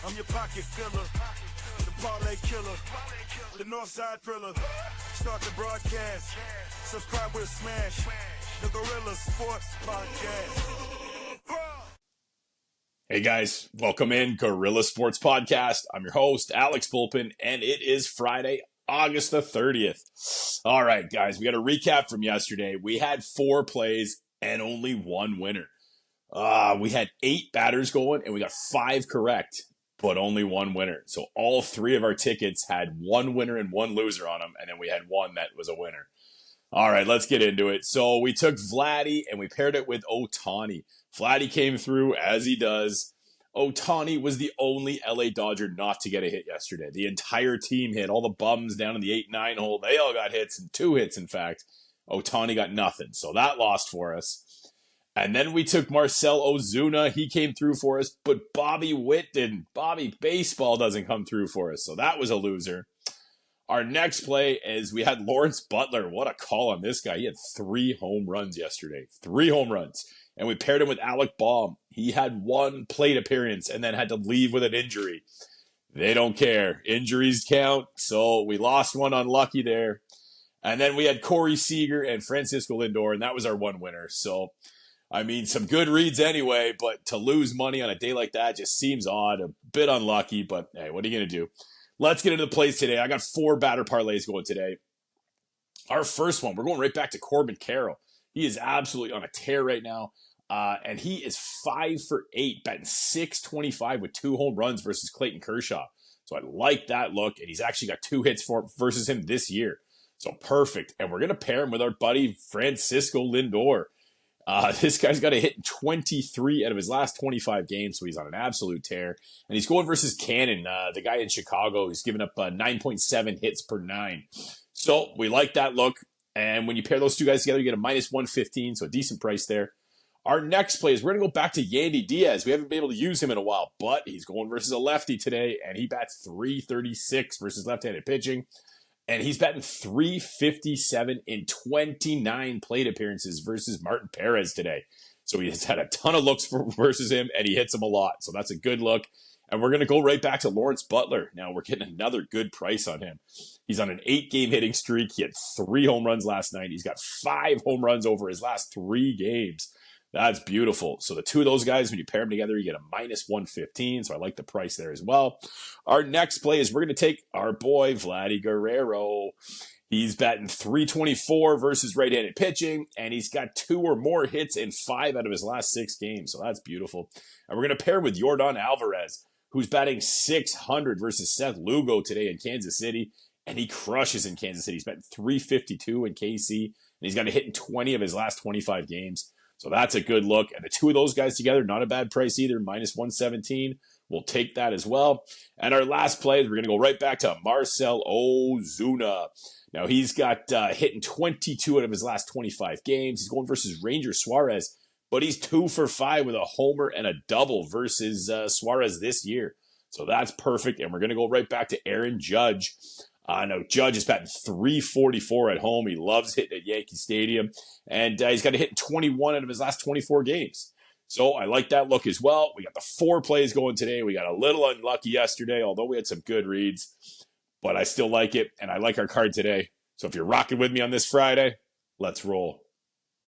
I'm your pocket filler, the parlay killer, the Northside thriller. Start the broadcast, subscribe with a smash, the Gorilla Sports Podcast. Hey guys, welcome in Gorilla Sports Podcast. I'm your host, Alex Fulpin, and it is Friday, August the 30th. All right, guys, we got a recap from yesterday. We had 4 plays and only 1 winner. We had 8 batters going, and we got 5 correct, but only 1 winner. So all 3 of our tickets had 1 winner and 1 loser on them, and then we had 1 that was a winner. All right, let's get into it. So we took Vladdy and we paired it with Ohtani. Vladdy came through as he does. Ohtani was the only LA Dodger not to get a hit yesterday. The entire team hit. All the bums down in the 8-9 hole, they all got hits, and 2 hits, in fact. Ohtani got nothing, so that lost for us. And then we took Marcell Ozuna. He came through for us, but Bobby Witt didn't. Bobby Baseball doesn't come through for us, so that was a loser. Our next play is we had Lawrence Butler. What a call on this guy. He had 3 home runs yesterday. 3 home runs. And we paired him with Alec Baum. He had 1 plate appearance and then had to leave with an injury. They don't care. Injuries count. So we lost 1 unlucky there. And then we had Corey Seager and Francisco Lindor, and that was our 1 winner. So, I mean, some good reads anyway, but to lose money on a day like that just seems odd, a bit unlucky, but hey, what are you going to do? Let's get into the plays today. I got 4 batter parlays going today. Our first one, we're going right back to Corbin Carroll. He is absolutely on a tear right now, and he is 5 for 8, batting .625 with 2 home runs versus Clayton Kershaw. So I like that look, and he's actually got 2 hits versus him this year. So perfect. And we're going to pair him with our buddy Francisco Lindor. This guy's got a hit in 23 out of his last 25 games, so he's on an absolute tear. And he's going versus Cannon, the guy in Chicago who's given up 9.7 hits per 9. So we like that look. And when you pair those 2 guys together, you get a -115, so a decent price there. Our next play is we're going to go back to Yandy Diaz. We haven't been able to use him in a while, but he's going versus a lefty today, and he bats .336 versus left-handed pitching. And he's batting .357 in 29 plate appearances versus Martin Perez today. So he's had a ton of looks versus him, and he hits him a lot. So that's a good look. And we're going to go right back to Lawrence Butler. Now we're getting another good price on him. He's on an 8-game hitting streak. He had 3 home runs last night. He's got 5 home runs over his last 3 games. That's beautiful. So the 2 of those guys, when you pair them together, you get a -115. So I like the price there as well. Our next play is we're going to take our boy, Vladdy Guerrero. He's batting .324 versus right-handed pitching, and he's got 2 or more hits in 5 out of his last 6 games. So that's beautiful. And we're going to pair him with Yordan Alvarez, who's batting .600 versus Seth Lugo today in Kansas City, and he crushes in Kansas City. He's batting .352 in KC, and he's got a hit in 20 of his last 25 games. So that's a good look. And the 2 of those guys together, not a bad price either, -117. We'll take that as well. And our last play, we're going to go right back to Marcell Ozuna. Now, he's got hitting 22 out of his last 25 games. He's going versus Ranger Suarez, but he's 2 for 5 with a homer and a double versus Suarez this year. So that's perfect. And we're going to go right back to Aaron Judge. No, Judge is batting .344 at home. He loves hitting at Yankee Stadium. And he's got a hit in 21 out of his last 24 games. So I like that look as well. We got the 4 plays going today. We got a little unlucky yesterday, although we had some good reads. But I still like it, and I like our card today. So if you're rocking with me on this Friday, let's roll.